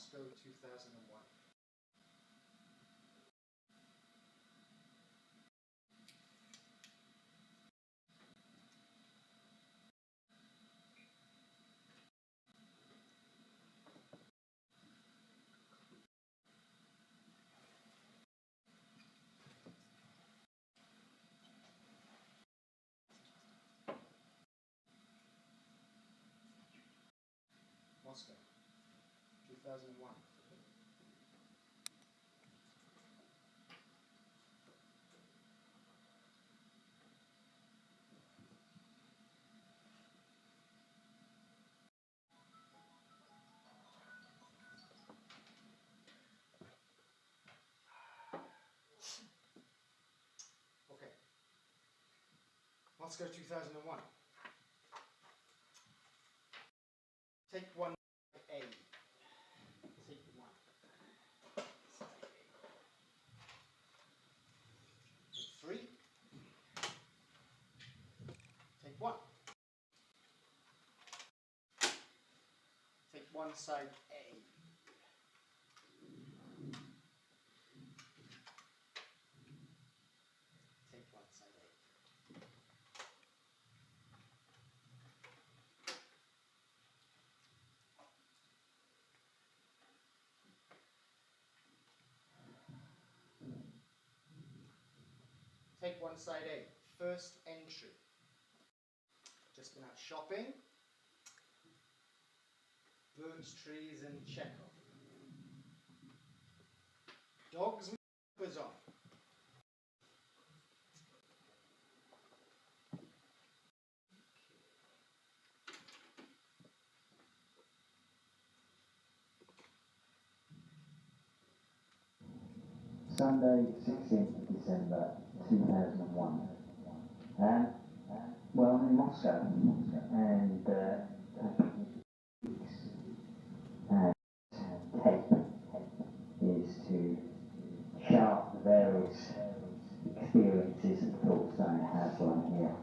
Moscow 2001. Moscow 2001. Okay. Moscow 2001. Take one A. Take one. Take three. Take one. Take one side A. Take one side A. Take one side A. First entry. Just been out shopping. Birch trees and Chekhov. Dogs with slippers on. Sunday, 16th of December 2001. Well, I'm in Moscow, and tape is to chart the various experiences and thoughts that I have while I'm here.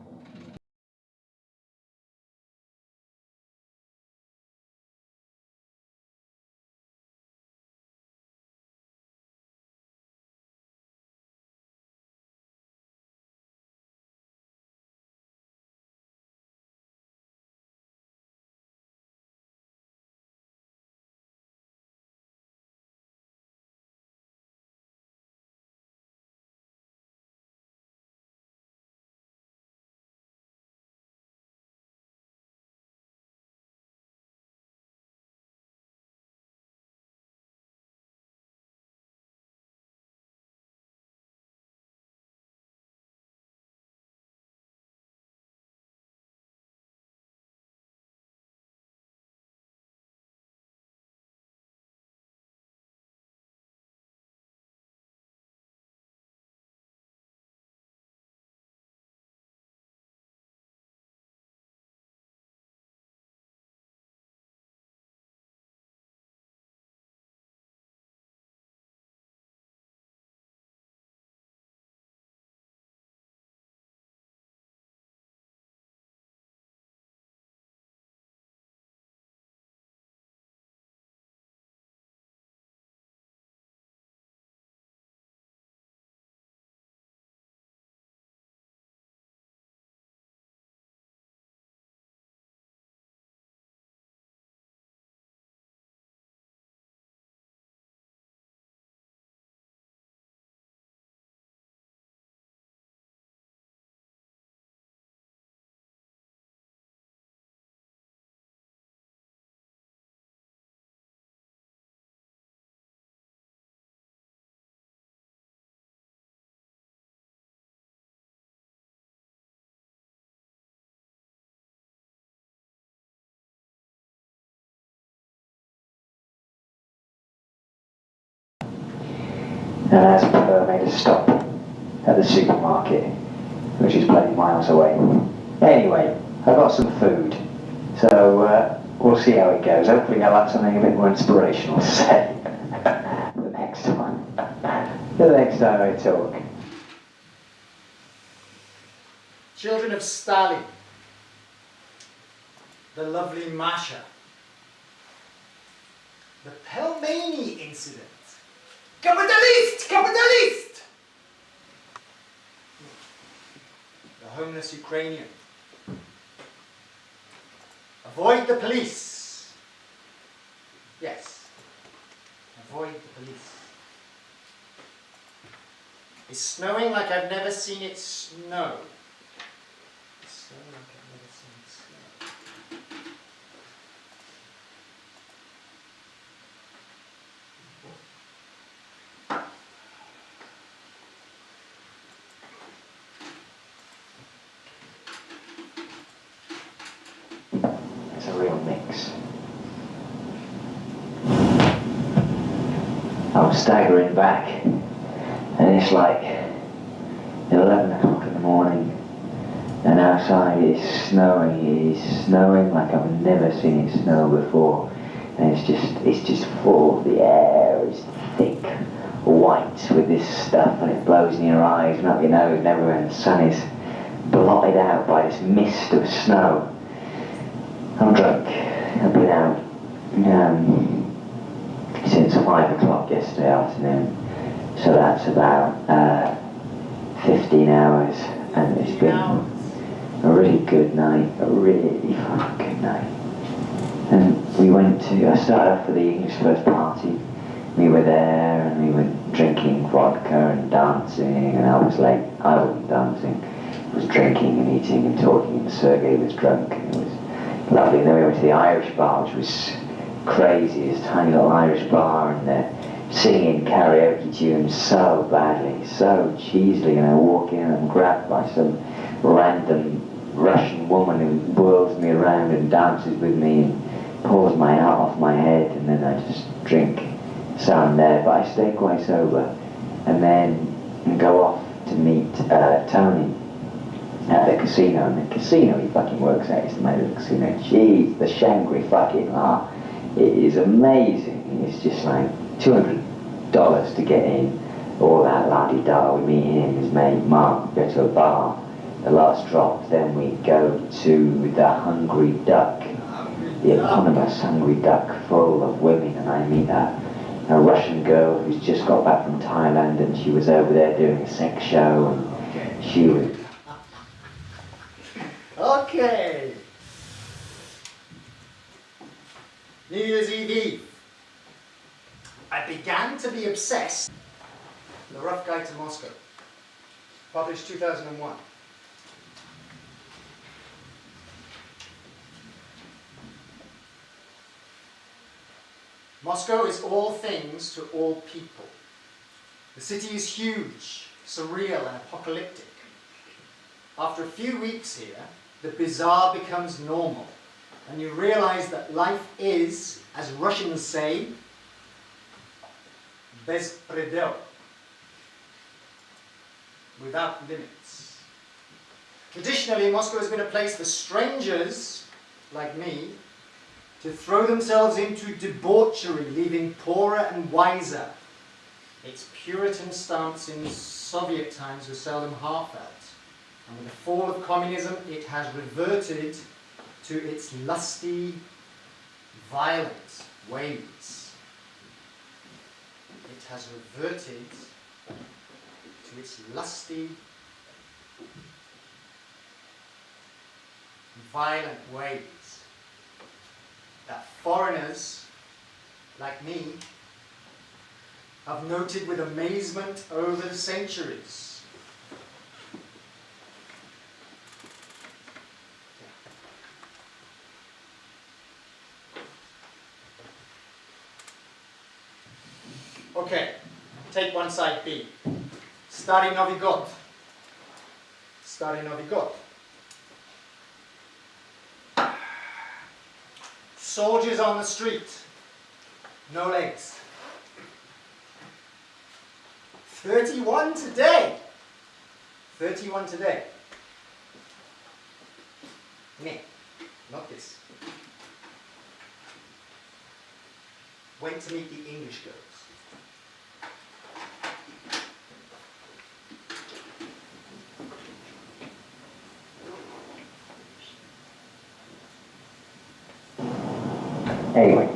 And as per made a stop at the supermarket, which is plenty miles away. Anyway, I got some food, so we'll see how it goes. Hopefully I'll have something a bit more inspirational to say the next time. The next time I talk. Children of Stalin. The lovely Masha. The Pelmani incident. Capitalist! Capitalist! The homeless Ukrainian. Avoid the police. Yes. Avoid the police. It's snowing like I've never seen it snow. It's snowing like I've never seen it snow. It's a real mix. I'm staggering back, and it's like 11 o'clock in the morning, and outside it's snowing. It's snowing like I've never seen it snow before, and it's just full. The air is thick, white with this stuff, and it blows in your eyes and up your nose and everywhere, and the sun is blotted out by this mist of snow. I'm drunk. I've been out since 5 o'clock yesterday afternoon, so that's about 15 hours, and it's been a really good night, a really fucking good night. And I started off with the English first party. We were there, and we were drinking vodka and dancing, and I was late. I wasn't dancing. I was drinking and eating and talking, and Sergei was drunk, and it was lovely. And then we went to the Irish bar, which was crazy, this tiny little Irish bar, and they're singing karaoke tunes so badly, so cheesily, and I walk in and I'm grabbed by some random Russian woman who whirls me around and dances with me and pulls my hat off my head, and then I just drink. So I'm there, but I stay quite sober, and then go off to meet Tony at the casino, and the casino he fucking works at is the man of the casino. Jeez, the Shangri fucking it is amazing. It's just like $200 to get in, all that la-di-da. We meet him, his mate Mark, go to a bar, the last drop, then we go to the Hungry Duck, the eponymous Hungry Duck full of women, and I meet a Russian girl who's just got back from Thailand, and she was over there doing a sex show, and she was... Okay. New Year's Eve. I began to be obsessed with The Rough Guide to Moscow, published 2001. Moscow is all things to all people. The city is huge, surreal and apocalyptic. After a few weeks here, the bizarre becomes normal, and you realize that life is, as Russians say, без предел, without limits. Traditionally, Moscow has been a place for strangers, like me, to throw themselves into debauchery, leaving poorer and wiser. Its Puritan stance in Soviet times was seldom heartfelt, and with the fall of communism, it has reverted to its lusty, violent ways. It has reverted to its lusty, violent ways that foreigners like me have noted with amazement over the centuries. Okay, take one side B. Stary Novi God. Stary Novi God. Soldiers on the street, no legs. 31 today. 31 today. Me, not this. Went to meet the English girls. Anyway,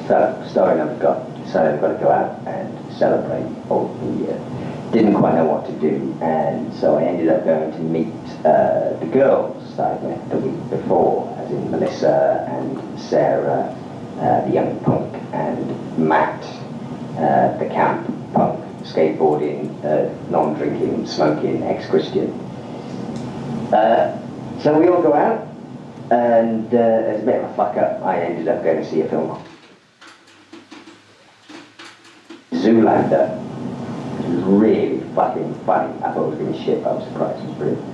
so, story of God. so I've got to go out and celebrate Old New Year. Didn't quite know what to do, and so I ended up going to meet the girls that I met the week before, as in Melissa and Sarah, the young punk, and Matt, the camp punk, skateboarding, non-drinking, smoking, ex-Christian. So we all go out, and as a bit of a fuck-up, I ended up going to see a film called Zoolander. It was really fucking funny. I thought it was going to be shit, but I was surprised it was brilliant.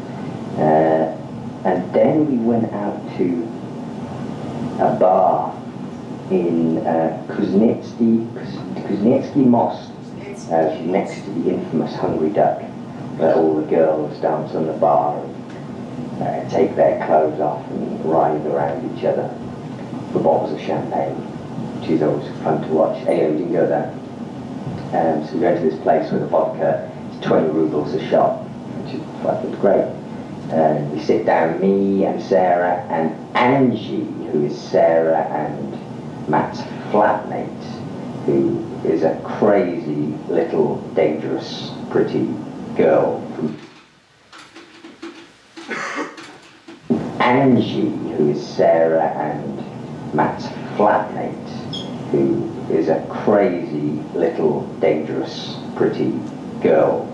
And then we went out to a bar in Kuznetsky Most, next to the infamous Hungry Duck, where all the girls dance on the bar and take their clothes off and ride around each other for bottles of champagne, which is always fun to watch. Anyway, we didn't go there. So we go to this place where the vodka is 20 rubles a shot, which is fucking great. And we sit down, me and Sarah and Angie, who is Sarah and Matt's flatmate, who is a crazy little dangerous pretty girl. Angie, who is Sarah and Matt's flatmate, who is a crazy little dangerous pretty girl.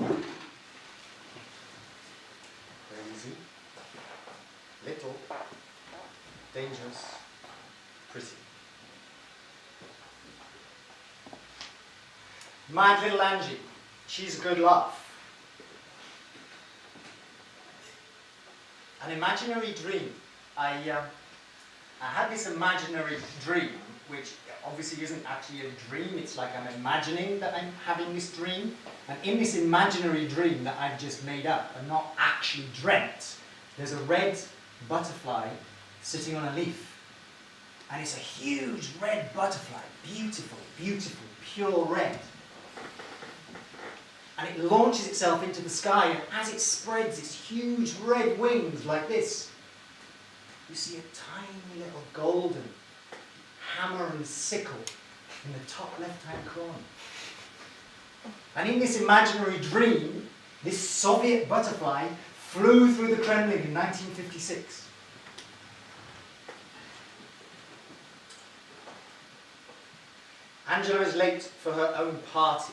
Crazy, little, dangerous, pretty. Mad little Angie, she's a good laugh. An imaginary dream. I had this imaginary dream, which obviously isn't actually a dream, it's like I'm imagining that I'm having this dream. And in this imaginary dream that I've just made up and not actually dreamt, there's a red butterfly sitting on a leaf. And it's a huge red butterfly, beautiful, beautiful, pure red. And it launches itself into the sky, and as it spreads its huge red wings like this, you see a tiny little golden hammer and sickle in the top left-hand corner. And in this imaginary dream, this Soviet butterfly flew through the Kremlin in 1956. Angela is late for her own party.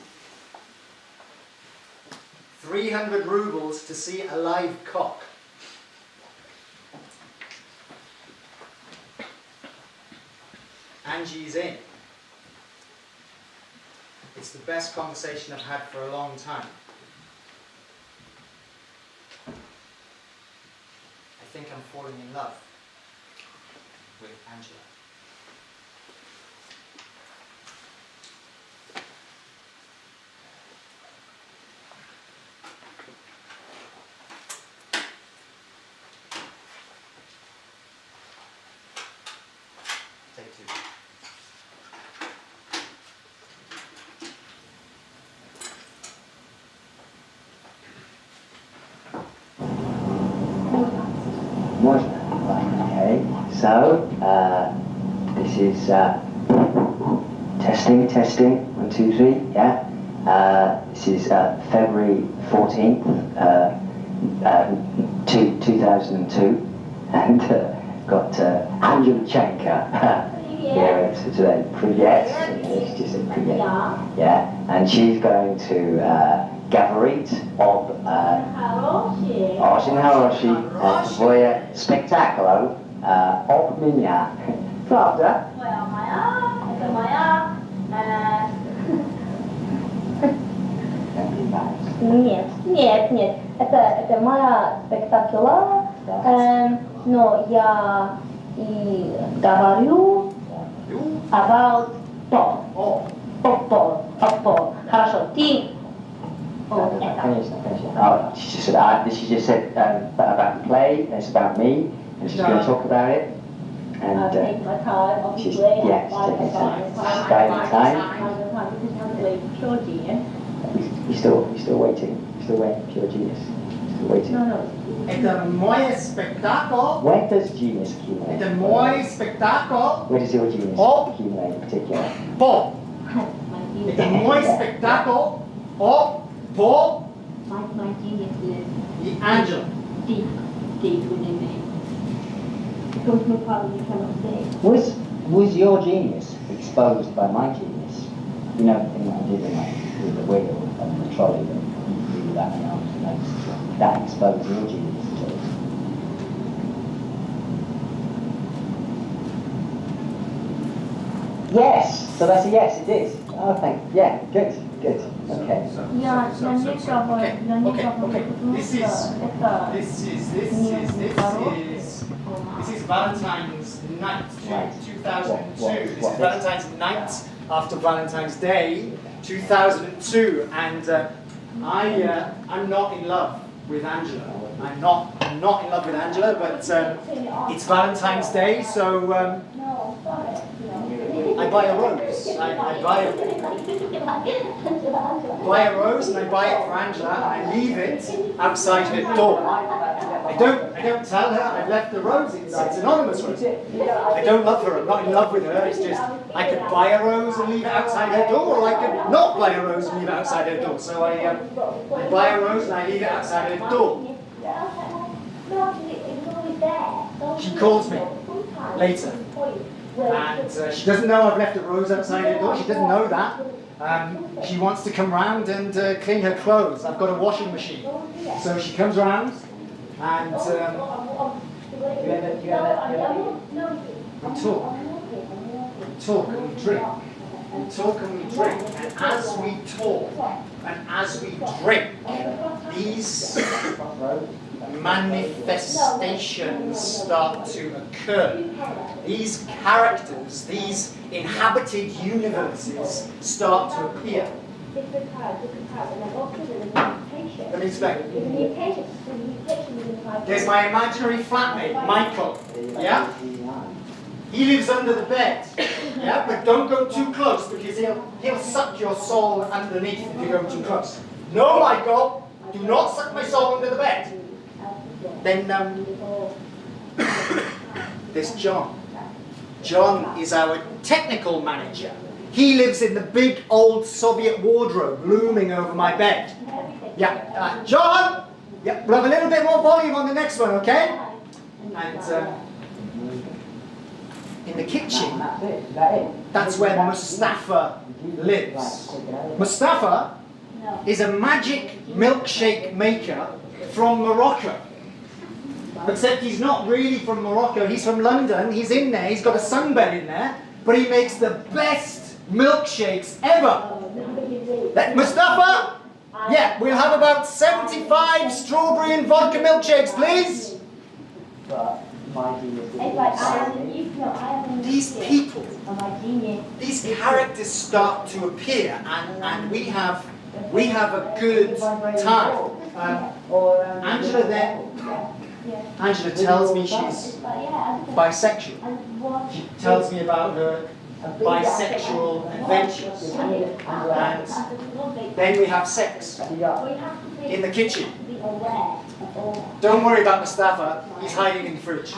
300 rubles to see a live cock. Angie's in. It's the best conversation I've had for a long time. I think I'm falling in love with Angela. Take two. Okay, so this is testing, 1, 2, 3, yeah. This is February 14th, 2002, and got Angela here today. Привет, it's just a привет. Yeah, and she's going to говорить об очень хороший твое спектакль об меня. Правда? Это моя. Нет. Это моя спектакля. Но я и говорю about pop. Pop. Хорошо, ты вот это. Oh, she just said about the play, and it's about me, and she's going to talk about it. And Take my time, she's obviously. taking time. She's guiding time. Pure genius. You're still waiting. You're still waiting. Pure genius. Still waiting. No. Это мой спектакль. Where does genius accumulate? Это мой спектакль. Where does your genius Oh. accumulate in particular? По. My It's un nuovo spettacolo por My genius lives y Angela. deep, deep within me. It comes from a part that you cannot see. Was your genius exposed by my genius? You know the thing that I did with the wheel and the trolley that you do that and arms and legs. That exposed your genius to it. Yes. So that's a yes. It is. Oh, thank. Yeah. Good. Good. Okay. Я не Okay. This is Valentine's night, 2002. This is Valentine's night after Valentine's Day, 2002, and I'm not in love with Angela. I'm not in love with Angela, but it's Valentine's Day, so I buy a rose. I buy a rose and I buy it for Angela and I leave it outside her door. I don't tell her I've left the rose. It's anonymous rose. I don't love her. I'm not in love with her. It's just I could buy a rose and leave it outside her door, or I could not buy a rose and leave it outside her door. So I buy a rose and I leave it outside her door. She calls me later. And she doesn't know I've left a rose outside her door. She doesn't know that. She wants to come round and clean her clothes. I've got a washing machine. So she comes round and we talk and we drink. We talk and we drink. And as we talk and as we drink, these manifestations start to occur. These characters, these inhabited universes start to appear. Let me explain. There's my imaginary flatmate, Michael. Yeah? He lives under the bed. Yeah? But don't go too close because he'll suck your soul underneath if you go too close. No, Michael! Do not suck my soul under the bed. Then there's John. John is our technical manager. He lives in the big old Soviet wardrobe looming over my bed. Yeah, John! Yeah, we'll have a little bit more volume on the next one, okay? And in the kitchen, that's where Mustafa lives. Mustafa is a magic milkshake maker from Morocco. Except he's not really from Morocco, he's from London, he's in there, he's got a sunbed in there, but he makes the best milkshakes ever. Mustafa? Yeah, we'll have about 75 strawberry and vodka milkshakes, please. These people, these characters start to appear, and we have a good time. Angela then. Angela tells me she's bisexual. She tells me about her bisexual adventures. And then we have sex in the kitchen. Don't worry about Mustafa, he's hiding in the fridge.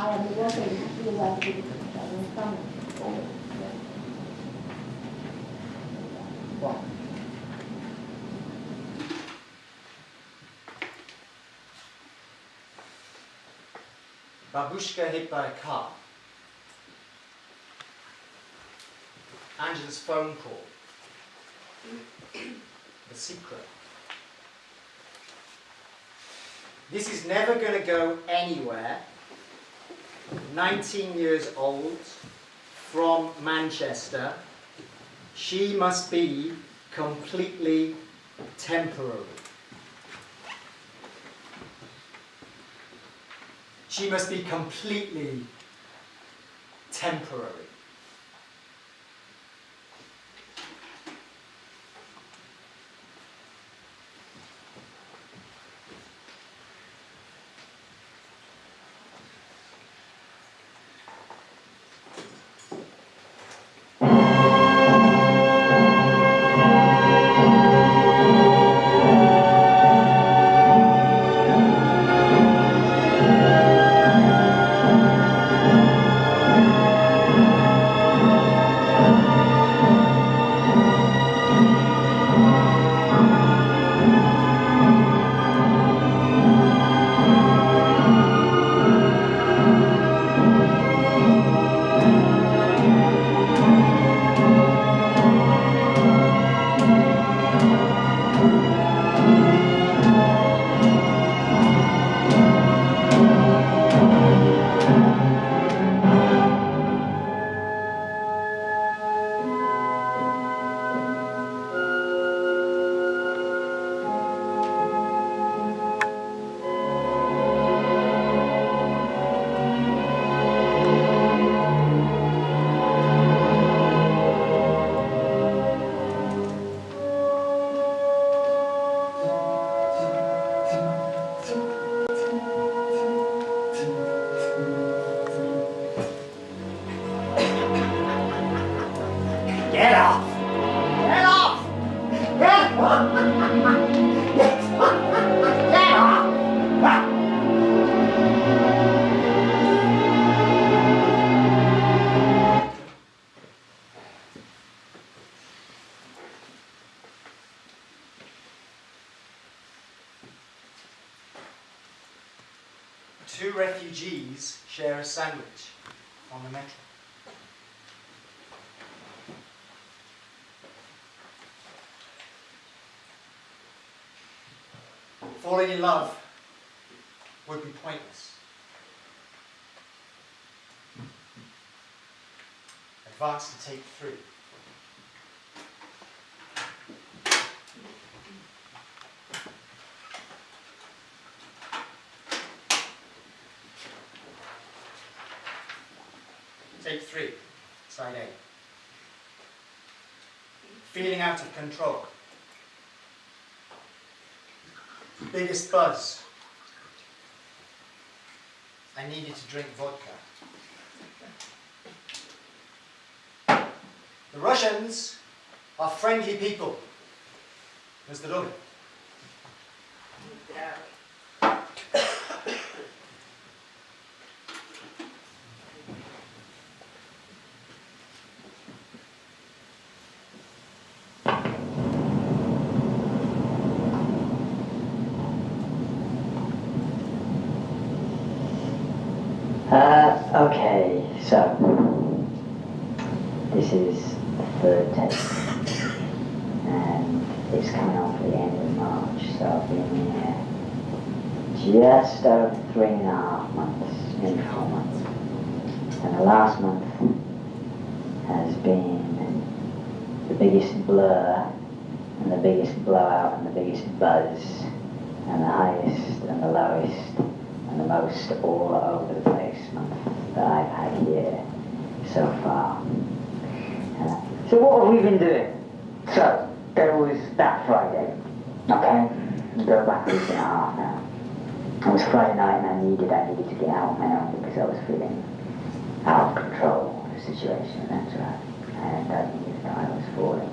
Babushka hit by a car. Angela's phone call. The secret. This is never going to go anywhere. 19 years old, from Manchester. She must be completely temporary. She must be completely temporary. two refugees share a sandwich on the metro. Falling in love would be pointless. Advance to take 3. Take 3, side A. Feeling out of control. Biggest buzz. I needed to drink vodka. The Russians are friendly people. Здоровье. Okay, so this is the third take, and it's coming on for the end of March, so I've been here just over 3.5 months, maybe 4 months, and the last month has been the biggest blur, and the biggest blowout, and the biggest buzz, and the highest, and the lowest, and the most all over the place month that I've had here so far. So what have we been doing? So, there was that Friday, okay? Go back a week and a half now. It was Friday night and I needed to get out on my own because I was feeling out of control of the situation, and that's right. And I needed to, I was falling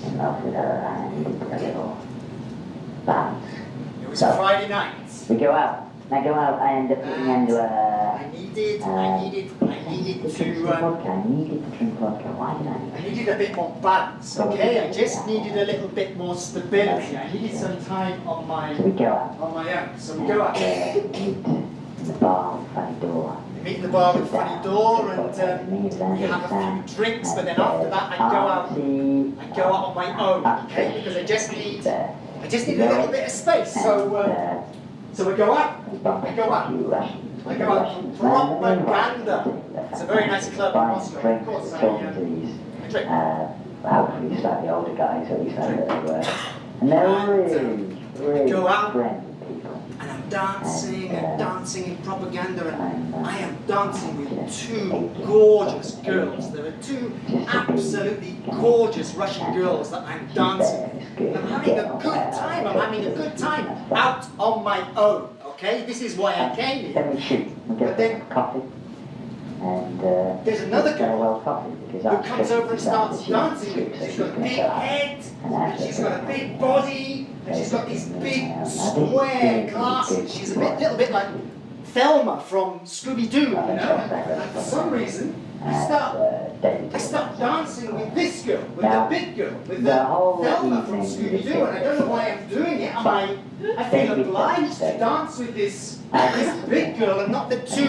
in love with her and I needed a little balance. It was So, Friday night. we go out. I go out, I end up looking into I needed to vodka. I needed to drink vodka. Why did I needed a bit more balance, okay? I just needed a little bit more stability. I needed some time on my So we go out. own. So we go out. Meet in the bar with funny door. We meet in the bar with funny door and we have a few drinks, but then after that I go out on my own, okay? Because I just need a little bit of space. So we go out. I go out to Propaganda. It's a very nice club in Moscow. Of course, I drink. Hopefully slightly older guys, at least I know they were. And they're really go out. friendly people. And I'm dancing in Propaganda, and I am dancing with 2 gorgeous girls. There are 2 absolutely gorgeous Russian girls that I'm dancing with. I'm having a good time out on my own, okay? This is why I came Then here. we shoot. We But get then coffee. And there's another girl well coffee because who comes over and starts dancing with me. She's got a big head, and she's got a big body, and she's got these big square glasses. She's a little bit like Thelma from Scooby-Doo, you know? And for some reason, I start dancing with this girl, with the big girl, with the Thelma from Scooby-Doo, and I don't know why I'm doing it. I feel obliged to dance with this big girl and not the 2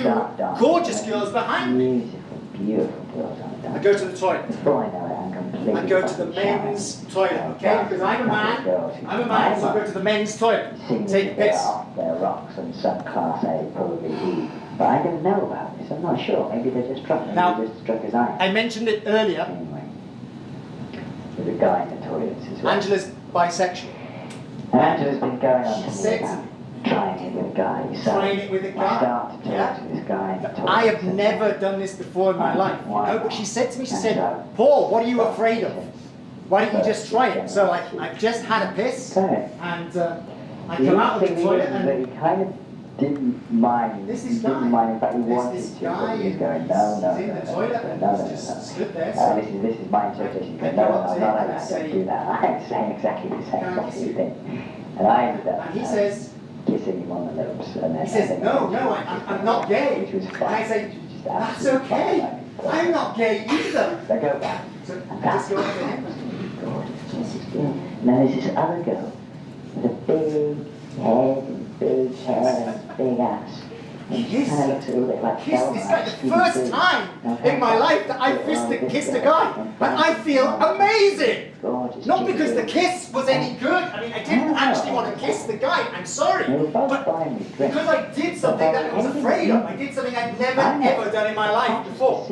gorgeous girls behind me. Beautiful girls on the I go to the toilet. Before I know it, I'm completely I go to the men's toilet, okay? Because I'm a man, so I go to the men's toilet, take a piss. Their rocks and some class A probably E. But I didn't know about this, I'm not sure. Maybe they're just drunk. Maybe Now, they're just drunk as I am. I mentioned it earlier. Anyway, there's a guy in the toilets as well. Angela's bisexual. And Angela's been going on She to me said about trying it with a guy. So Trying it with a I guy. start to talk to this guy in the toilet. I have never done this before in my life, you know, but she said to me, she said, Paul, what are you afraid of? Why don't you just try it? So I've just had a piss, and I come out of the toilet, that he and kind of didn't mind. This He is didn't guy. mind. In fact, he wanted this to. guy, But he was and going, he's no, in the toilet, and he's just stood there, this is my interpretation. I No, go up to I'm him not and I allowed to say, do that. I'm saying exactly the same "Can I kiss fucking you?" thing. And I ended up and he says, kissing him on the lips. And then he says, no, I'm not gay. Which was And fine. I say, Just that's absolutely okay. fine. I'm not gay either. So go back. So And I just go up to that's him. gorgeous. And then there's this other girl with a big head and big hair and big ass. Kiss? Kind of looks a little bit like Kiss this guy. The first time in my life that I kissed a guy. And I feel amazing. Gorgeous. Not because the kiss was any good. I mean, I didn't actually want to kiss the guy. I'm sorry. But because I did something that I was afraid of. I did something I'd never ever done in my life before.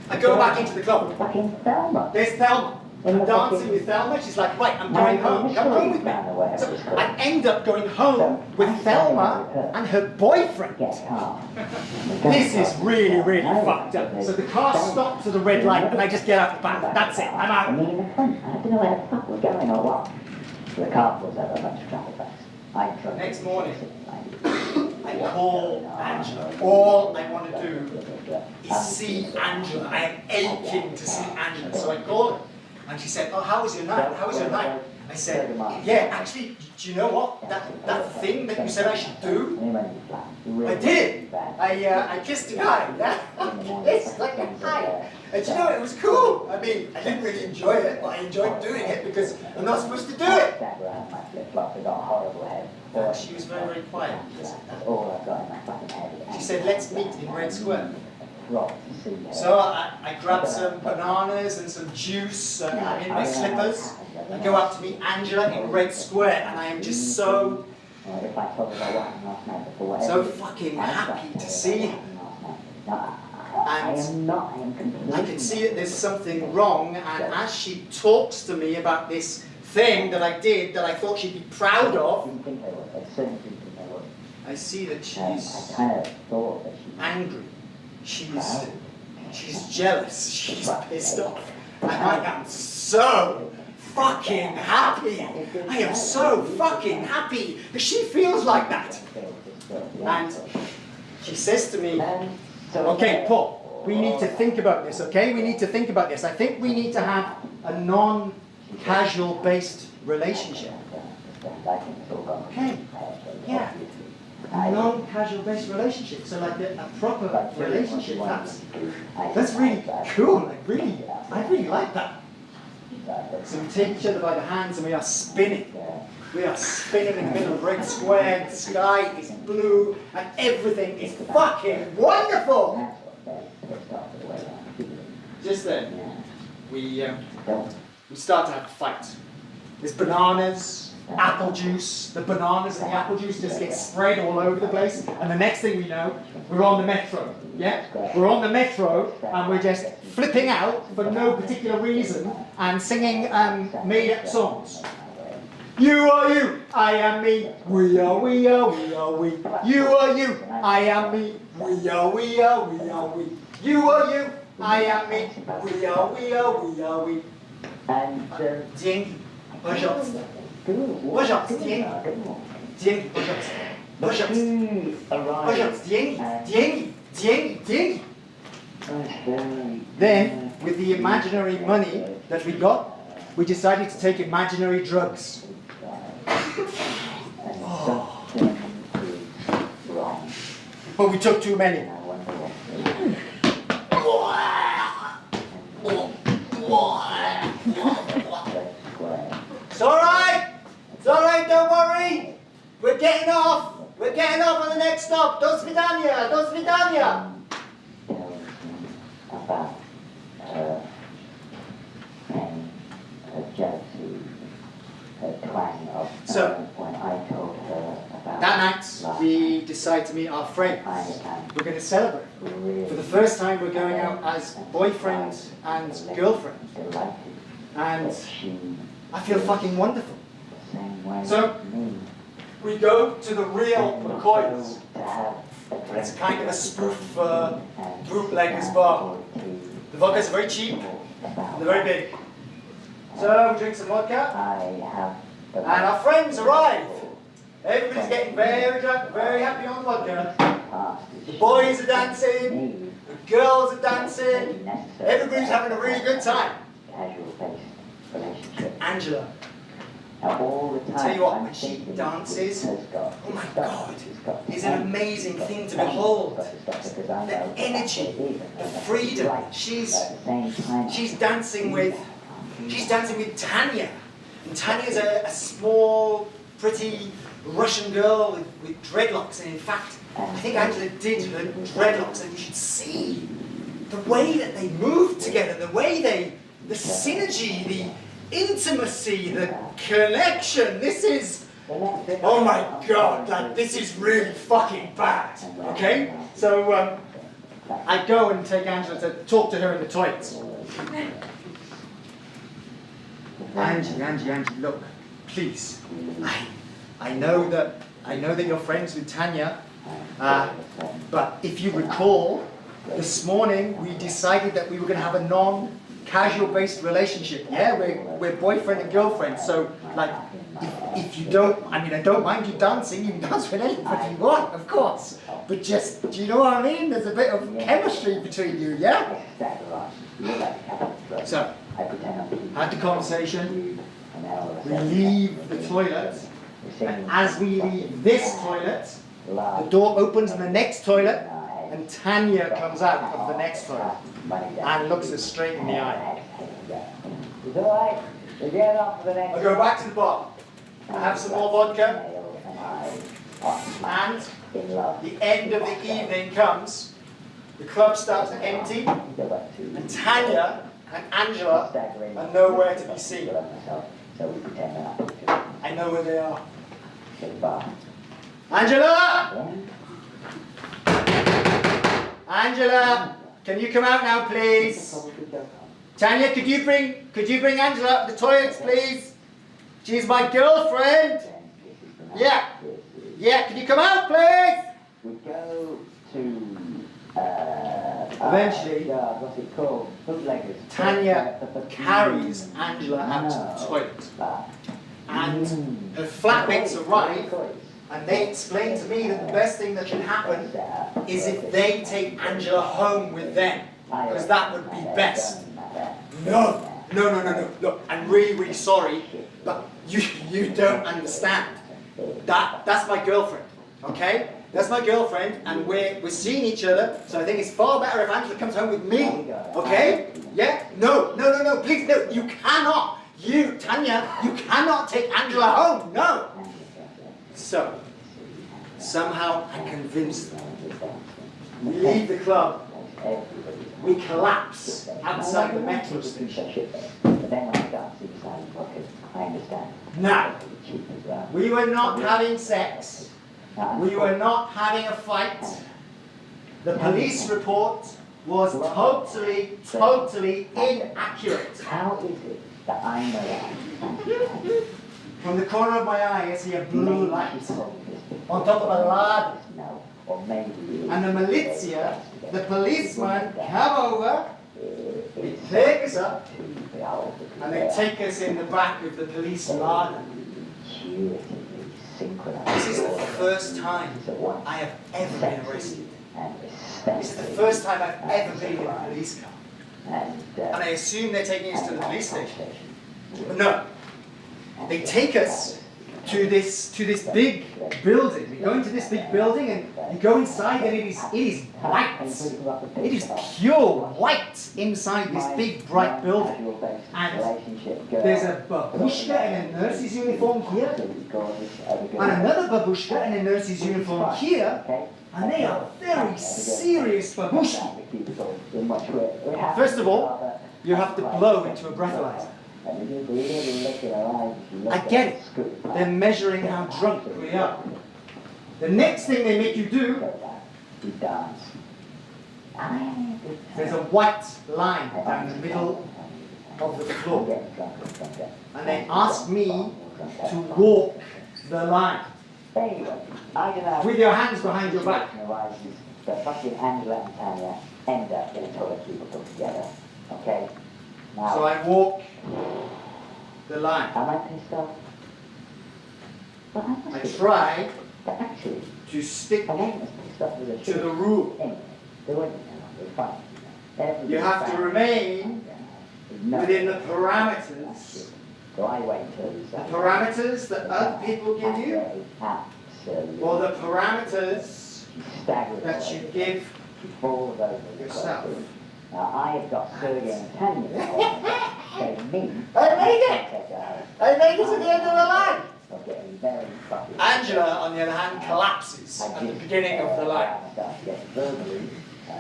I go back into the club. Fucking Thelma. There's Thelma. I'm dancing with Thelma. She's like, right, I'm going home. Come home with me. So I end up going home with Thelma and her boyfriend. This is really, really fucked up. So the car stops at the red light and I just get out the back. That's it. I'm out. I mean, in the front. I don't know where the fuck we're going or what. The car pulls over a bunch of traffic lights. Next morning, I call Angela. All I want to do is see Angela. I am aching to see Angela. So I call her. And she said, oh, how was your night? How was your night? I said, yeah, actually, do you know what? That thing that you said I should do, I did. I kissed a guy. Yeah? It's like a high. And you know, it was cool. I mean, I didn't really enjoy it, but I enjoyed doing it because I'm not supposed to do it. And she was very, very quiet. She said, let's meet in Red Square. So I grabbed some bananas and some juice, I'm in my slippers. I go up to meet Angela in Red Square and I am just so fucking happy to see her. And I can see that there's something wrong, and as she talks to me about this thing that I did that I thought she'd be proud of, I see that she's angry. She's jealous, she's pissed off, and I am so fucking happy. I am so fucking happy that she feels like that. And she says to me, okay, Paul, we need to think about this, okay? We need to think about this. I think we need to have a non-casual based relationship. Okay, yeah. A non-casual based relationship, so like a proper relationship. That's really cool. I really like that. So we take each other by the hands and we are spinning. We are spinning in the middle of Red Square. The sky is blue and everything is fucking wonderful. Just then, we start to have a fight. There's bananas, apple juice. The bananas and the apple juice just get sprayed all over the place. And the next thing we know, we're on the metro. Yeah? We're on the metro and we're just flipping out for no particular reason and singing made-up songs. You are you, I am me. We are we are we are we. You are you, I am me. We are we are we are we. You are you, I am me. We are we are we are we. Dzięki. Pожалуйста. Пожалуйста, деньги. Деньги, пожалуйста. Пожалуйста. Пожалуйста, деньги. Деньги. Деньги. Деньги. Then, with the imaginary money that we got, we decided to take imaginary drugs. Oh. But we took too many. It's all right, don't worry. We're getting off on the next stop. Do svidaniya, do svidaniya. About her pain, her jealousy, her twang of when I told her about that night we decide to meet our friends. We're going to celebrate. For the first time we're going out as boyfriend and girlfriend. And I feel fucking wonderful. So we go to the real McCoy's. It's kind of a spoof bootlegger's bar. The vodkas are very cheap, and they're very big. So we drink some vodka, and our friends arrive. Everybody's getting very drunk, very happy on vodka. The boys are dancing, the girls are dancing, everybody's having a really good time. Angela, I'll tell you what, when she dances, oh my God, it's an amazing thing to behold. The energy, the freedom. She's dancing with Tanya. And Tanya's a small, pretty Russian girl with dreadlocks, and in fact, I think Angela did her dreadlocks, and you should see the way that they move together, the way the synergy, the intimacy, the connection. This is, oh my God, like this is really fucking bad. Okay? So I go and take Angela to talk to her in the toilets. Angie, look, please. I know that you're friends with Tanya, but if you recall, this morning we decided that we were going to have a non-casual based relationship. Yeah, we're boyfriend and girlfriend. So, like, if you don't, I mean, I don't mind you dancing. You can dance with anybody you want, of course. But just, do you know what I mean? There's a bit of chemistry between you, yeah? So, had the conversation. We leave the toilet, and as we leave this toilet, the door opens in the next toilet, and Tanya comes out of the next toilet and looks us straight in the eye. I go back to the bar. I have some more vodka, and the end of the evening comes. The club starts to empty, and Tanya and Angela are nowhere to be seen. I know where they are. Angela! Angela! Can you come out now, please? Tanya, could you bring Angela up to the toilets, please? She's my girlfriend. Yeah. Yeah, can you come out, please? We go to eventually, what's it called? Tanya carries Angela out to the toilet. And her flatmates arrive, and they explain to me that the best thing that can happen is if they take Angela home with them, because that would be best. No. Look, I'm really, really sorry, but you don't understand. That's my girlfriend, okay? That's my girlfriend, and we're seeing each other, so I think it's far better if Angela comes home with me, okay? Yeah? No, please, no, you cannot. Tanya, you cannot take Angela home, no! So, somehow I convinced them. We leave the club. We collapse outside the metro station. Now, we were not having sex. We were not having a fight. The police report was totally inaccurate. How is it that I know that? From the corner of my eye, I see a blue light on top of a lad. And the militia, the policeman, come over, they take us up, and they take us in the back of the police larder. This is the first time I have ever been arrested. This is the first time I've ever been in a police car. And I assume they're taking us to the police station. But no. They take us to this big building. We go into this big building, and you go inside, and it is white. It is pure white inside this big bright building. And there's a babushka in a nurse's uniform here, and another babushka in a nurse's uniform here, and they are very serious babushki. First of all, you have to blow into a breathalyzer. I get it. They're measuring how drunk we are. The next thing they make you do, there's a white line down the middle of the floor. And they ask me to walk the line with your hands behind your back. Angela and Tanya end up in a toilet cubicle together. Okay? So I walk the line. Am I pissed off? I try to stick to the rule. You have to remain within the parameters. The parameters that other people give you, or the parameters that you give yourself. Now I have got Sergey and Tanya saying me. I made it to the end of the line. Okay. very fucking... Angela, on the other hand, collapses at the beginning of the line. Starts to get verbally a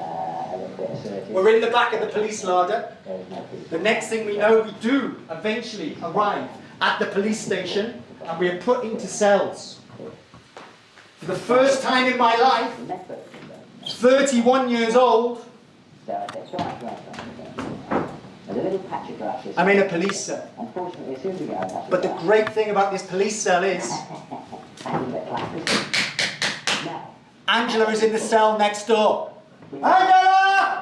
little bit assertive. We're in the back of the police larder. The next thing we know, we do eventually arrive at the police station and we are put into cells. For the first time in my life, 31 years old, I'm in a police cell. But the great thing about this police cell is Angela is in the cell next door. Angela!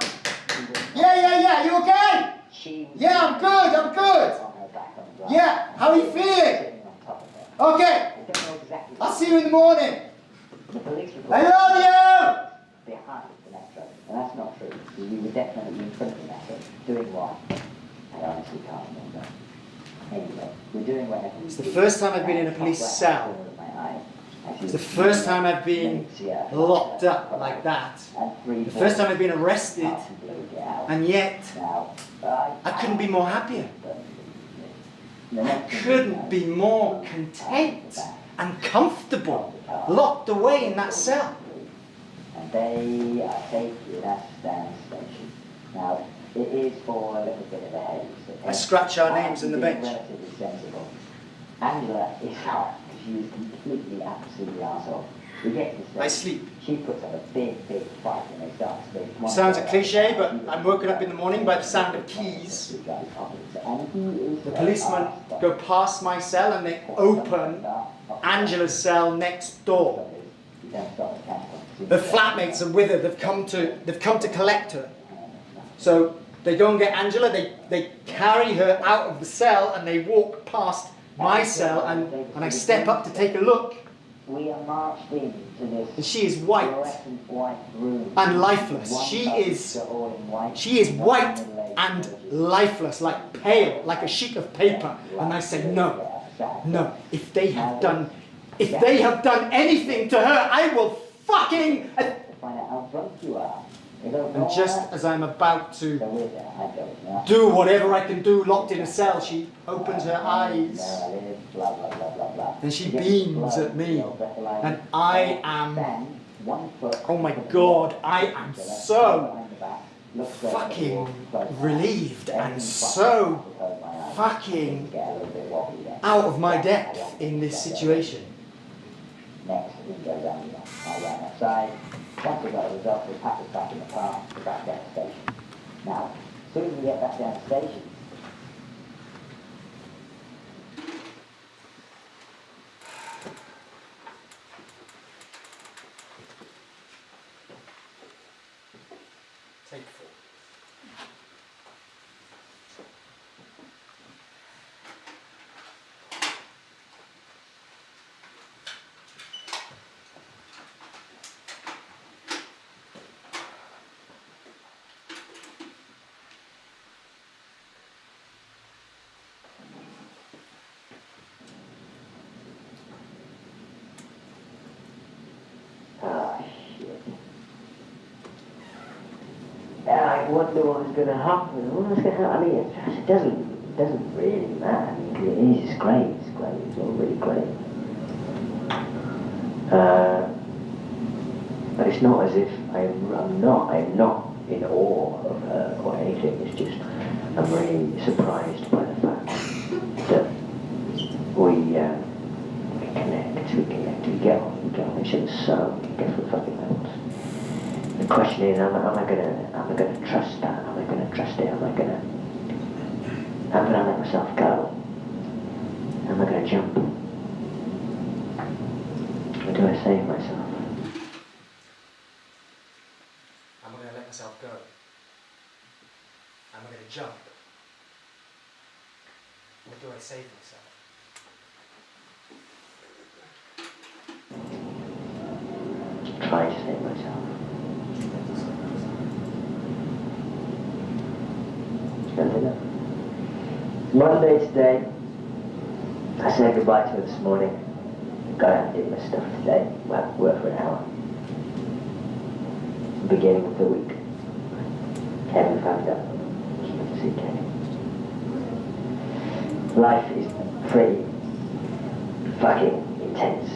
Yeah, you okay? Yeah, I'm good. Yeah, how are you feeling? Okay, I'll see you in the morning. I love you! Behind the metro, and that's not true. We were definitely in front of the metro, doing what? I honestly can't remember. Anyway, we're doing whatever. It's the first time I've been in a police cell. It's the first time I've been locked up like that. The first time I've been arrested, and yet I couldn't be more happier. I couldn't be more content and comfortable, locked away in that cell. And they are taking us down the station. Now, it is for a little bit of a haze. Okay? I scratch our names in the bench. Relatively sensible. Angela is not. She is completely, absolutely arsehole. We get to the station. I sleep. She puts up a big fight and they start to speak. Sounds a cliche, but I'm woken up in the morning by the sound of keys. The policemen go past my cell and they open Angela's cell next door. The flatmates are with her. They've come to collect her. So they go and get Angela. They carry her out of the cell and they walk past my cell and I step up to take a look. We are marched into this. And she is white room and lifeless. She is white and lifeless, like pale, like a sheet of paper. And I say, no. If they have done anything to her, I will fucking. Find out how drunk you are. And just as I'm about to do whatever I can do, locked in a cell, she opens her eyes and she beams at me. And I am, oh my God, I am so fucking relieved and so fucking out of my depth in this situation. Next, we go down. I ran outside. Once we got the results, we packed us back in the car to back down the station. Now, as soon as we get back down the station, Take 4. I wonder what's going to happen. What's going to happen? I mean, it doesn't really matter. I mean, it's great. It's all really great. But it's not as if I'm not in awe of her or anything. It's just I'm really surprised by the fact that we connect, we get on each other's soul, different fucking levels. The question is, am I gonna trust that? Am I gonna trust it? Am I gonna let myself go? Am I gonna jump? Or do I save myself? Am I going to let myself go? Am I going to jump? Or do I save myself? Try to save myself. Monday today. I said goodbye to her this morning. Got out and did my stuff today. Well, work for an hour. Beginning of the week. Kevin found out. She went to see Kevin. Life is pretty fucking intense.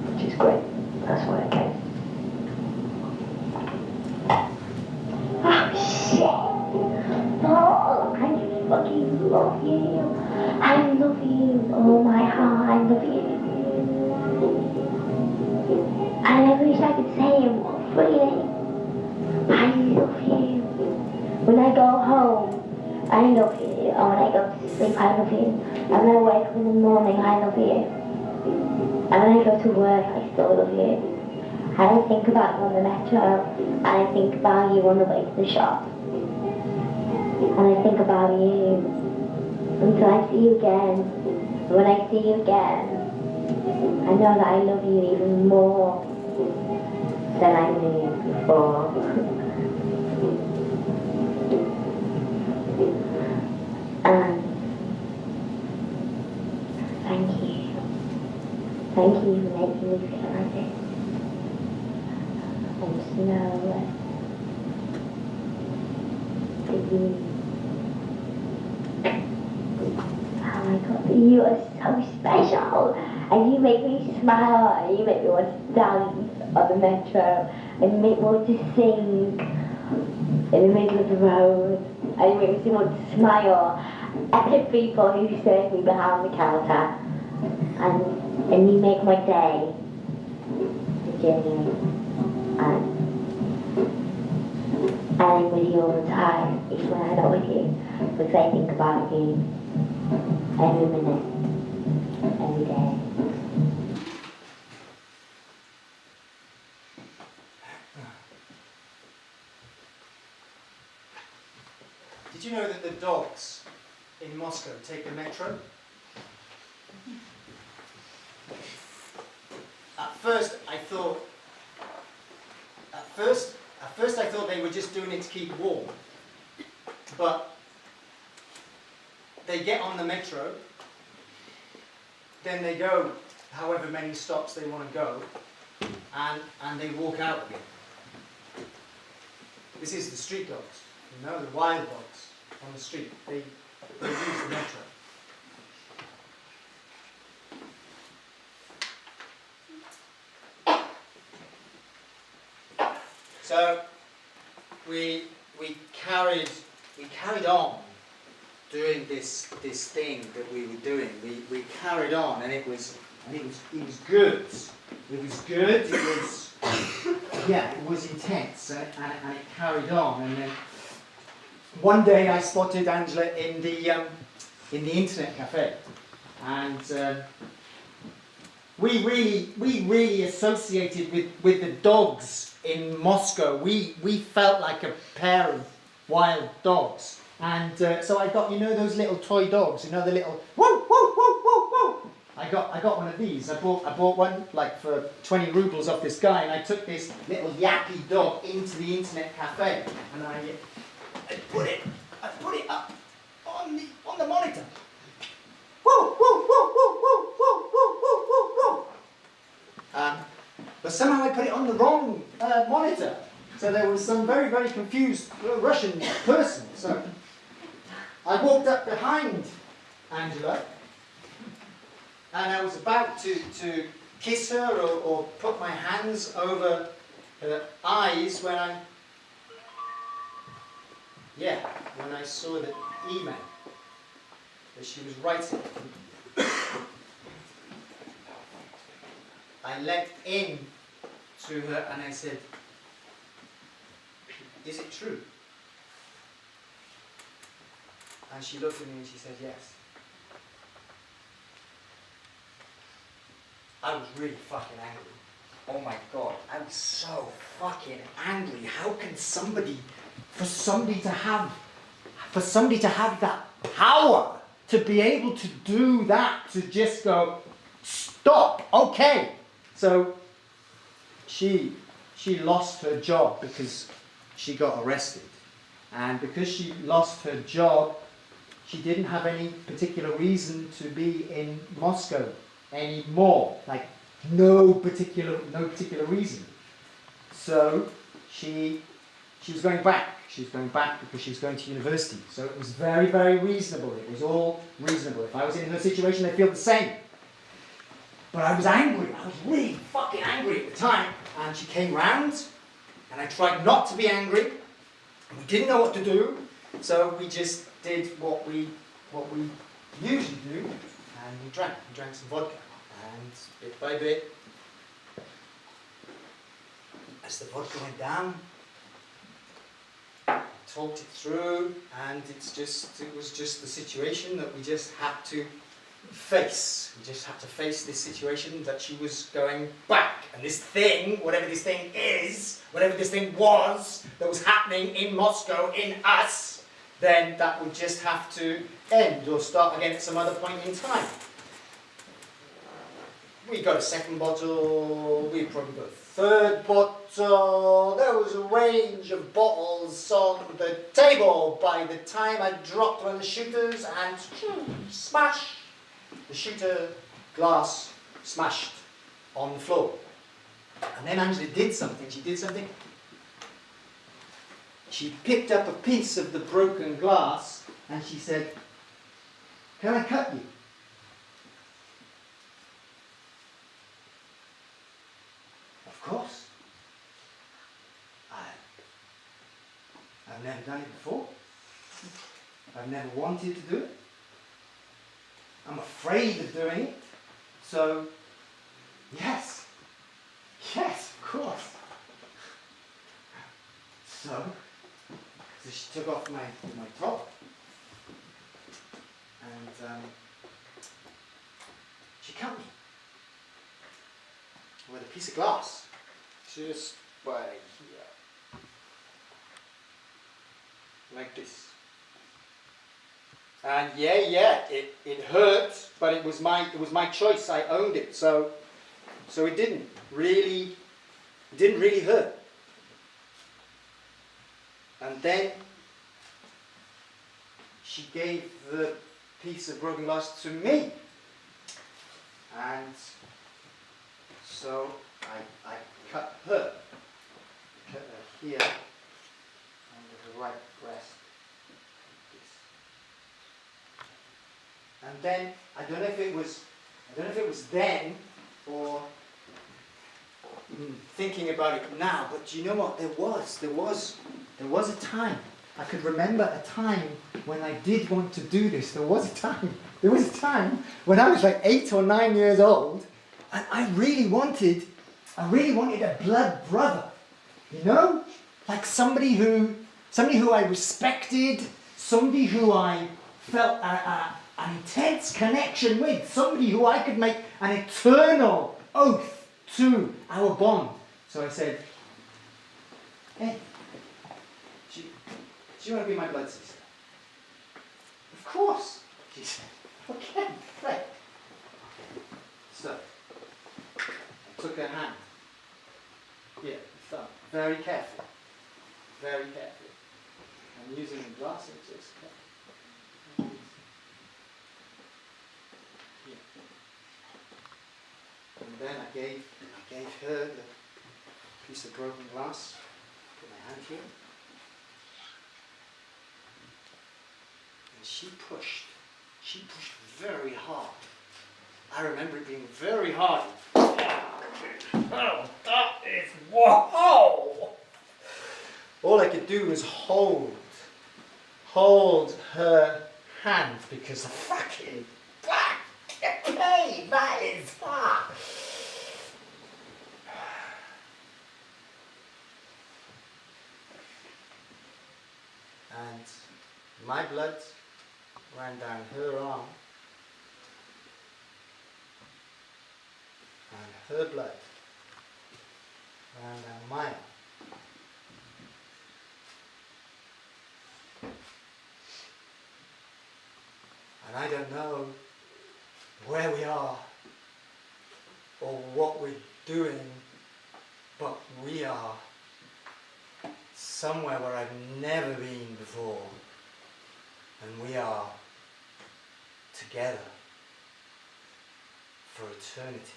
Which is great. That's why I came. Oh shit! Oh, I fucking love you. I love you. Oh my heart, I love you. And I wish I could say it more freely. I love you. When I go home, I love you. And when I go to sleep, I love you. And when I wake up in the morning, I love you. And when I go to work, I still love you. And I think about you on the metro, and I think about you on the way to the shop. And I think about you until I see you again. And when I see you again, I know that I love you even more than I knew before. And thank you. Thank you for making me feel like this. I just know that you, oh my God, you are so special. And you make me smile, and you make me want to dance on the metro, and you make me want to sing in the middle of the road, and you make me want to smile at the people who serve me behind the counter, and you make my day, genuine, and I'm with you all the time, even when I'm not with you, because I think about you every minute, every day. Did you know that the dogs in Moscow take the metro? At first I thought they were just doing it to keep warm. But they get on the metro, then they go however many stops they want to go, and they walk out again. This is the street dogs, you know, the wild dogs on the street. They use the metro. So we carried on doing this thing that we were doing. We carried on, and it was good. It was good. It was it was intense, and it carried on. And then one day I spotted Angela in the internet cafe, and we really associated with the dogs in Moscow. We felt like a pair of wild dogs, and so I got, you know, those little toy dogs, you know, the little whoa whoa whoa whoa whoa. I got one of these. I bought one like for 20 rubles off this guy, and I took this little yappy dog into the internet cafe, and I put it up on the monitor. Whoa whoa whoa whoa whoa whoa whoa whoa whoa whoa. But somehow I put it on the wrong monitor. So there was some very, very confused Russian person. So I walked up behind Angela, and I was about to kiss her or put my hands over her eyes when I saw the email that she was writing. I leapt in to her and I said, "Is it true?" And she looked at me and she said, "Yes." I was really fucking angry. Oh my God, I was so fucking angry. How can somebody to have that power to be able to do that, to just go, stop, okay. So she lost her job because she got arrested. And because she lost her job, she didn't have any particular reason to be in Moscow anymore. Like no particular reason. So she she was going back. She was going back because she was going to university. So it was very, very reasonable. It was all reasonable. If I was in her situation, I'd feel the same. But I was angry. I was really fucking angry at the time. And she came round, and I tried not to be angry. And we didn't know what to do, so we just did what we usually do, and we drank. We drank some vodka. And bit by bit, as the vodka went down, talked it through, and it was just the situation that we just had to face. We just had to face this situation that she was going back. And this thing, whatever this thing is, whatever this thing was that was happening in Moscow, in us, then that would just have to end or start again at some other point in time. We got a second bottle, we probably got a third bottle. There was a range of bottles on the table by the time I dropped one of the shooters and smash! The shooter glass smashed on the floor. And then Angela did something. She did something. She picked up a piece of the broken glass and she said, "Can I cut you?" Of course. I've never done it before. I've never wanted to do it. I'm afraid of doing it. So, yes. Yes, of course. So she took off my top. And she cut me. With a piece of glass. Just by here. Like this. And it hurt, but it was my choice. I owned it, so it didn't really hurt. And then she gave the piece of broken glass to me, and so I cut her here under her right breast. And then I don't know if it was then or thinking about it now, but do you know what? There was a time. I could remember a time when I did want to do this. There was a time when I was like 8 or 9 years old, and I really wanted a blood brother. You know? Like somebody who I respected, somebody who I felt an intense connection with, somebody who I could make an eternal oath to our bond. So I said, "Hey, do you want to be my blood sister?" "Of course," she said. "Okay, great." So I took her hand. Here, thumb. Very carefully. Very carefully. I'm using the glass just. And then I gave her the piece of broken glass. Put my hand here. And she pushed very hard. I remember it being very hard. Oh, that is, whoa! All I could do was hold her hand because the fucking pain, that is hard. And my blood ran down her arm, and her blood ran down my arm. And I don't know where we are or what we're doing, but we are somewhere where I've never been before, and we are together for eternity.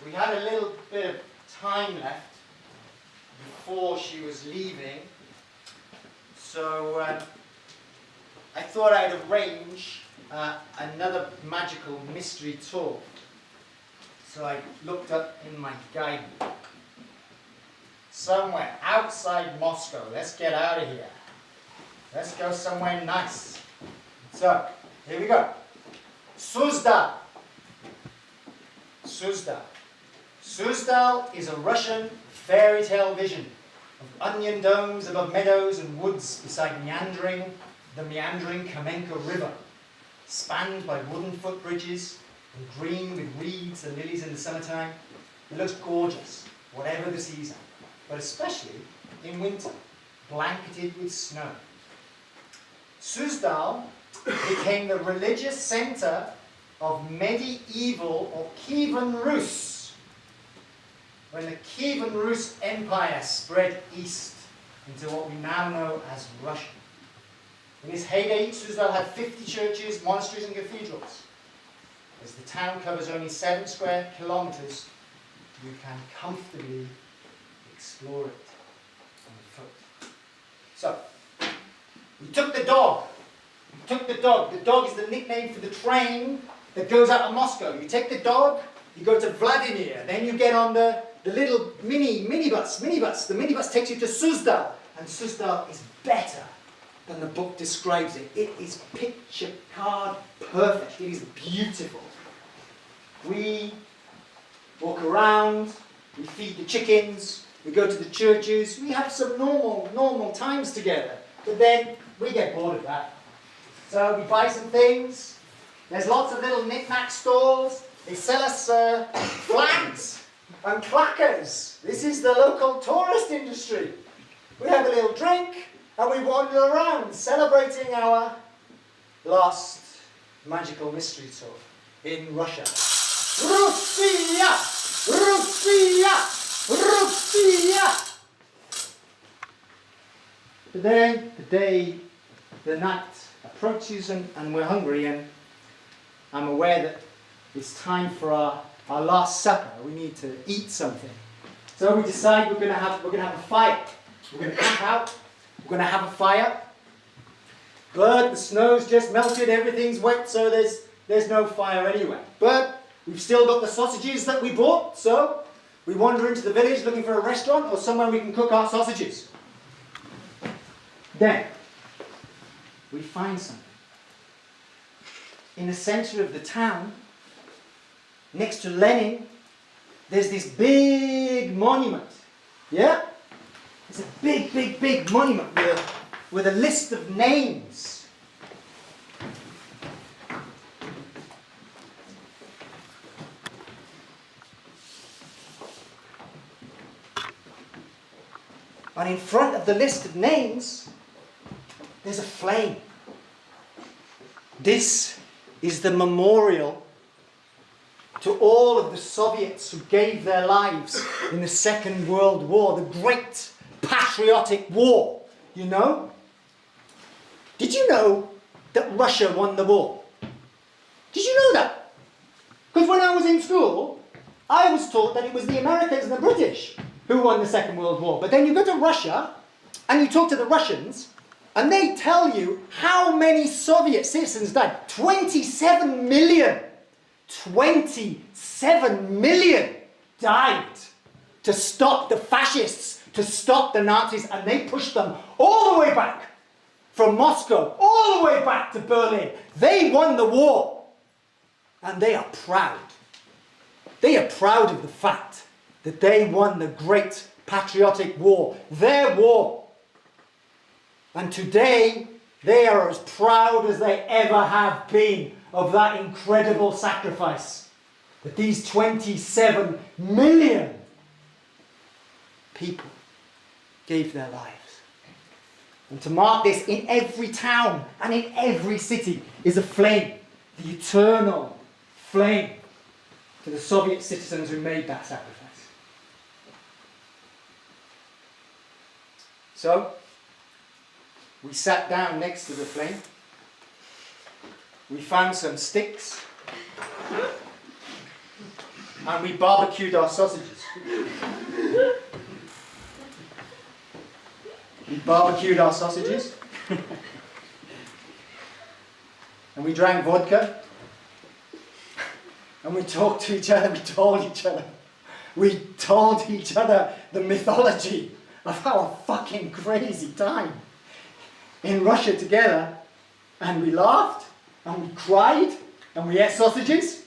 we had a little bit of time left before she was leaving, so I thought I'd arrange another magical mystery tour. So I looked up in my guidebook. Somewhere outside Moscow. Let's get out of here. Let's go somewhere nice. So, here we go. Suzdal. Suzdal. Suzdal is a Russian fairy tale vision of onion domes above meadows and woods beside the meandering Kamenka River, spanned by wooden footbridges and green with reeds and lilies in the summertime. It looks gorgeous, whatever the season, but especially in winter, blanketed with snow. Suzdal became the religious center of medieval or Kievan Rus, when the Kievan Rus Empire spread east into what we now know as Russia. In its heyday, Suzdal had 50 churches, monasteries and cathedrals. As the town covers only 7 square kilometers, you can comfortably explore it on foot. So, we took the dog. We took the dog. The dog is the nickname for the train that goes out of Moscow. You take the dog, you go to Vladimir, then you get on the little minibus. The minibus takes you to Suzdal, and Suzdal is better than the book describes it. It is picture card perfect. It is beautiful. We walk around, we feed the chickens, we go to the churches, we have some normal times together. But then we get bored of that. So we buy some things. There's lots of little knick-knack stalls. They sell us flags and clackers. This is the local tourist industry. We have a little drink and we wander around celebrating our last magical mystery tour in Russia. Russia! Russia! Russia! But then the night approaches and we're hungry, and I'm aware that it's time for our last supper. We need to eat something. So we decide we're gonna have a fire. We're gonna camp out, we're gonna have a fire. But the snow's just melted, everything's wet, so there's no fire anyway. But we've still got the sausages that we bought, so we wander into the village looking for a restaurant or somewhere we can cook our sausages. Then, we find something. In the center of the town, next to Lenin, there's this big monument. Yeah? It's a big monument with a list of names. And in front of the list of names, there's a flame. This is the memorial to all of the Soviets who gave their lives in the Second World War, the great patriotic war, you know? Did you know that Russia won the war? Did you know that? Because when I was in school, I was taught that it was the Americans and the British who won the Second World War. But then you go to Russia and you talk to the Russians and they tell you how many Soviet citizens died. 27 million. 27 million died to stop the fascists, to stop the Nazis, and they pushed them all the way back from Moscow, all the way back to Berlin. They won the war, and they are proud. They are proud of the fact that they won the great patriotic war, their war. And today, they are as proud as they ever have been of that incredible sacrifice that these 27 million people gave their lives. And to mark this, in every town and in every city is a flame, the eternal flame to the Soviet citizens who made that sacrifice. So, we sat down next to the flame. We found some sticks. and we barbecued our sausages. We barbecued our sausages. And we drank vodka. And we talked to each other, we told each other the mythology of our fucking crazy time in Russia together. And we laughed, and we cried, and we ate sausages.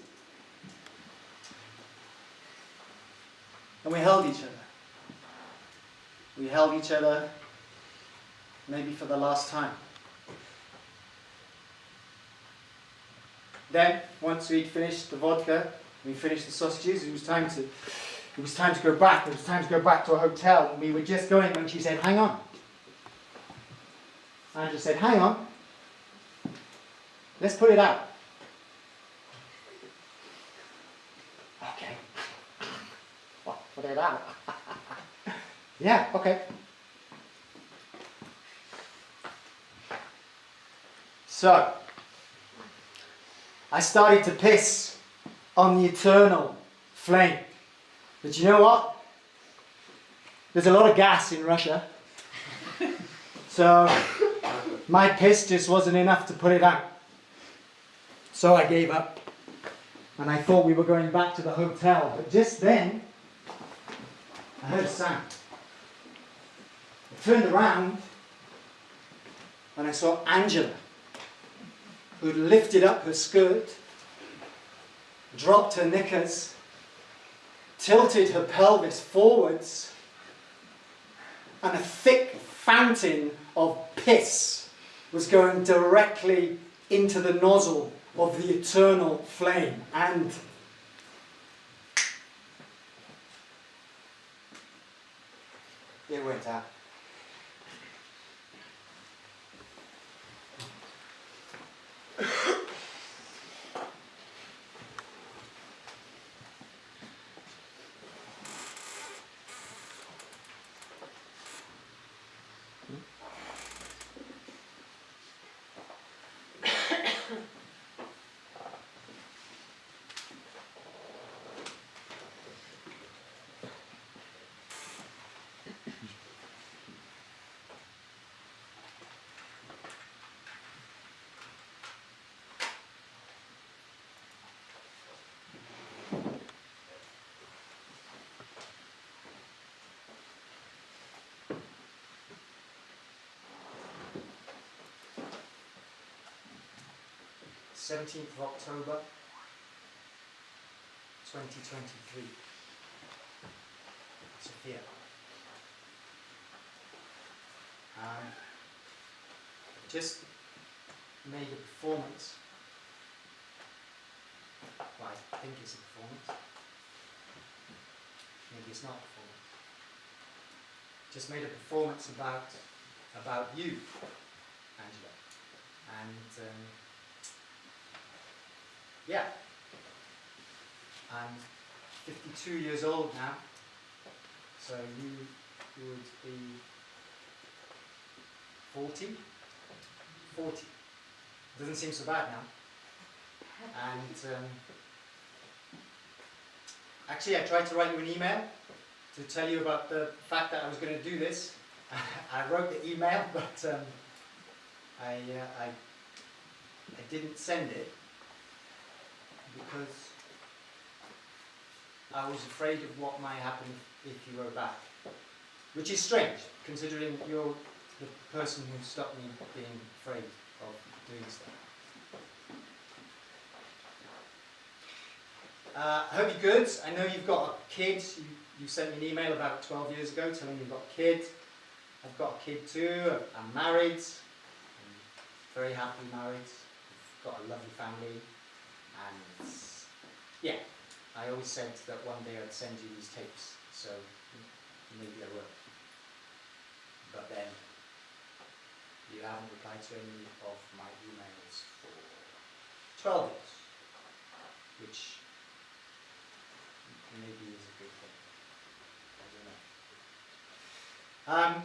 And we held each other. We held each other maybe for the last time. Then, once we'd finished the vodka, we finished the sausages, it was time to go back. It was time to go back to a hotel. And we were just going when she said, hang on. I just said, hang on. Let's put it out. Okay. Well, put it out. Yeah, okay. So, I started to piss on the eternal flame. But you know what? There's a lot of gas in Russia. So my piss just wasn't enough to put it out. So I gave up. And I thought we were going back to the hotel. But just then, I heard a sound. I turned around and I saw Angela, who'd lifted up her skirt, dropped her knickers, tilted her pelvis forwards, and a thick fountain of piss was going directly into the nozzle of the eternal flame. And it went out. October 2023. Sophia. Just made a performance. Well, I think it's a performance. Maybe it's not a performance. Just made a performance about you, Angela. And yeah, I'm 52 years old now, so you would be 40? 40. Doesn't seem so bad now. And actually I tried to write you an email to tell you about the fact that I was going to do this. I wrote the email, but I didn't send it, because I was afraid of what might happen if you wrote back. Which is strange, considering you're the person who stopped me being afraid of doing stuff. I hope you're good. I know you've got a kid. You sent me an email about 12 years ago telling me you've got a kid. I've got a kid too. I'm married. I'm very happily married. I've got a lovely family. And yeah, I always said that one day I'd send you these tapes, so maybe I will. But then, you haven't replied to any of my emails for 12 years, which maybe is a good thing. I don't know.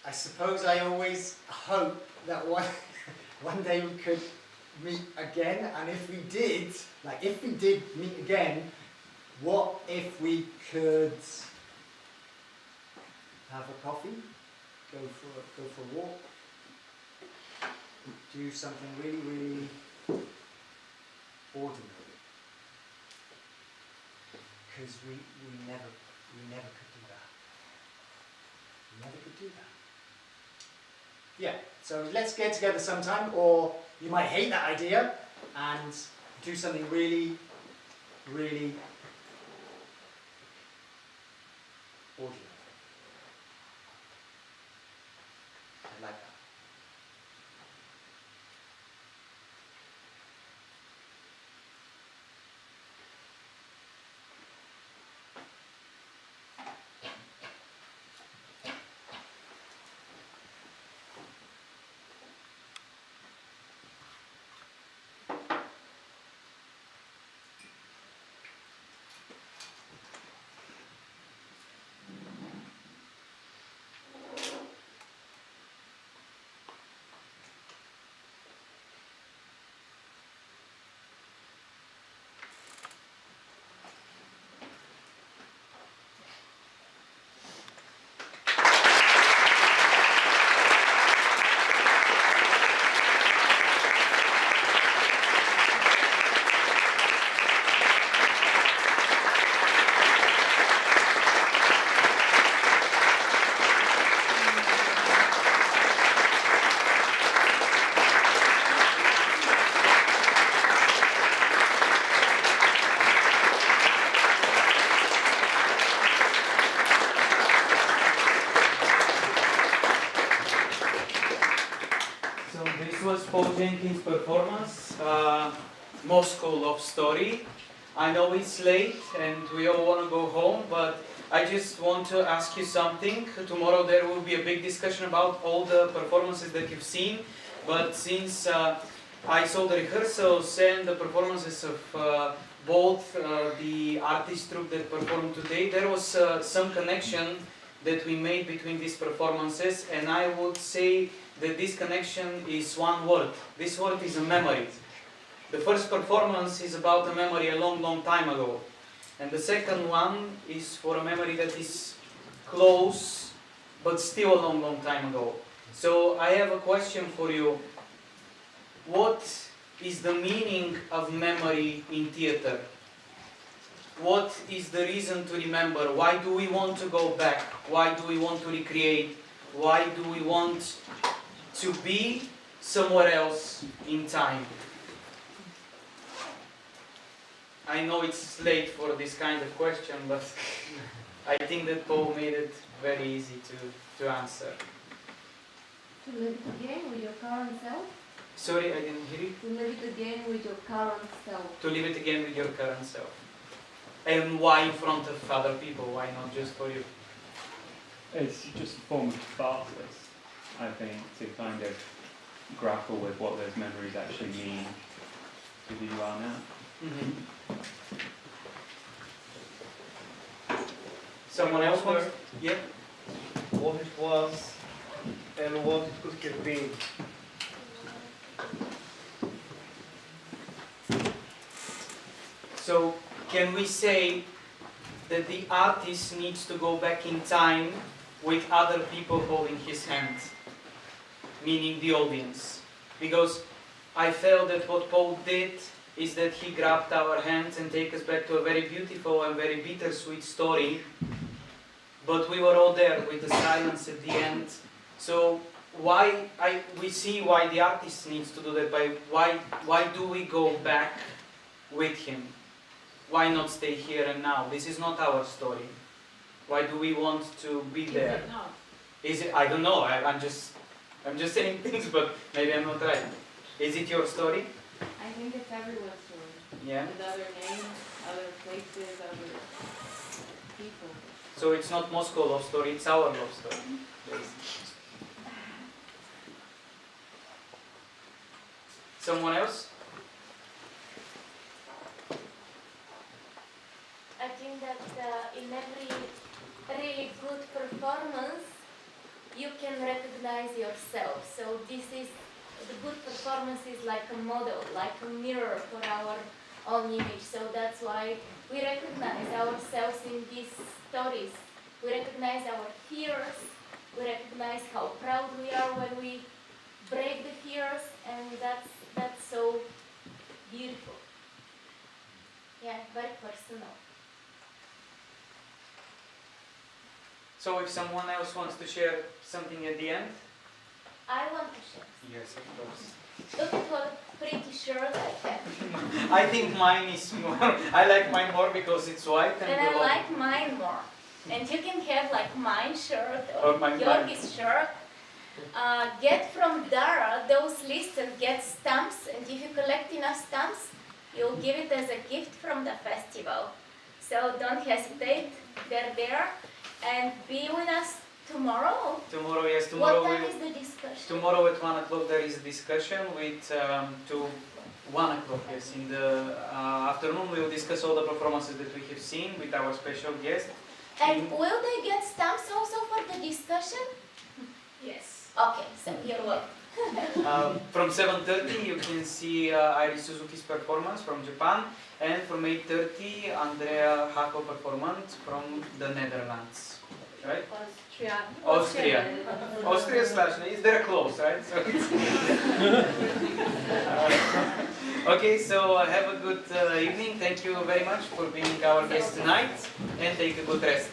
I suppose I always hope that one day we could meet again, and if we did meet again, what if we could have a coffee, go for a walk, do something really, really ordinary? Because we never could do that. We never could do that. Yeah, so let's get together sometime, or you might hate that idea and do something really, really ordinary. I like that. Jenkins performance, Moscow Love Story. I know it's late and we all want to go home, but I just want to ask you something. Tomorrow there will be a big discussion about all the performances that you've seen, but since I saw the rehearsals and the performances of both the artist troupe that performed today, there was some connection that we made between these performances, and I would say that this connection is one word. This word is a memory. The first performance is about a memory a long, long time ago. And the second one is for a memory that is close, but still a long, long time ago. So I have a question for you. What is the meaning of memory in theater? What is the reason to remember? Why do we want to go back? Why do we want to recreate? Why do we want to be somewhere else in time? I know it's late for this kind of question, but I think that Paul made it very easy to answer. To live it again with your current self? Sorry, I didn't hear you. To live it again with your current self. To live it again with your current self. And why in front of other people? Why not just for you? It's just a form of catharsis, I think, to kind of grapple with what those memories actually mean to who you are now. Mm-hmm. Someone else wants? Yeah? What it was and what it could have been. So, can we say that the artist needs to go back in time with other people holding his hand, meaning the audience? Because I felt that what Paul did is that he grabbed our hands and take us back to a very beautiful and very bittersweet story, but we were all there with the silence at the end. So we see why the artist needs to do that, why do we go back with him? Why not stay here and now? This is not our story. Why do we want to be there? Is it not? Is it? I don't know. I'm just saying things, but maybe I'm not right. Is it your story? I think it's everyone's story. Yeah. With other names, other places, other people. So it's not Moscow love story, it's our love story. Someone else? I think that in every really good performance, you can recognize yourself. So this is the good performance is like a model, like a mirror for our own image. So that's why we recognize ourselves in these stories. We recognize our fears. We recognize how proud we are when we break the fears, and that's so beautiful. Yeah, very personal. So if someone else wants to share something at the end? I want to share. Yes, of course. Look at what pretty shirt I have. I think mine is more, I like mine more because it's white and And I below. like mine more. And you can have like mine shirt Or or mine. Georgie's shirt. Get from Dara those lists and get stamps. And if you collect enough stamps, you'll give it as a gift from the festival. So don't hesitate. They're there. And be with us tomorrow. Tomorrow, yes, tomorrow. What time is the discussion? Tomorrow at 1 o'clock there is a discussion with to 1 o'clock, yes. In the afternoon we will discuss all the performances that we have seen with our special guest. And will they get stamps also for the discussion? Yes. Okay, so you're welcome. From 7:30 you can see Airi Suzuki's performance from Japan, and from 8:30 Andrea Hako performance from the Netherlands. Right? Austria. Austria slash, they're close, right? So it's okay, so have a good evening. Thank you very much for being our guest tonight, and take a good rest.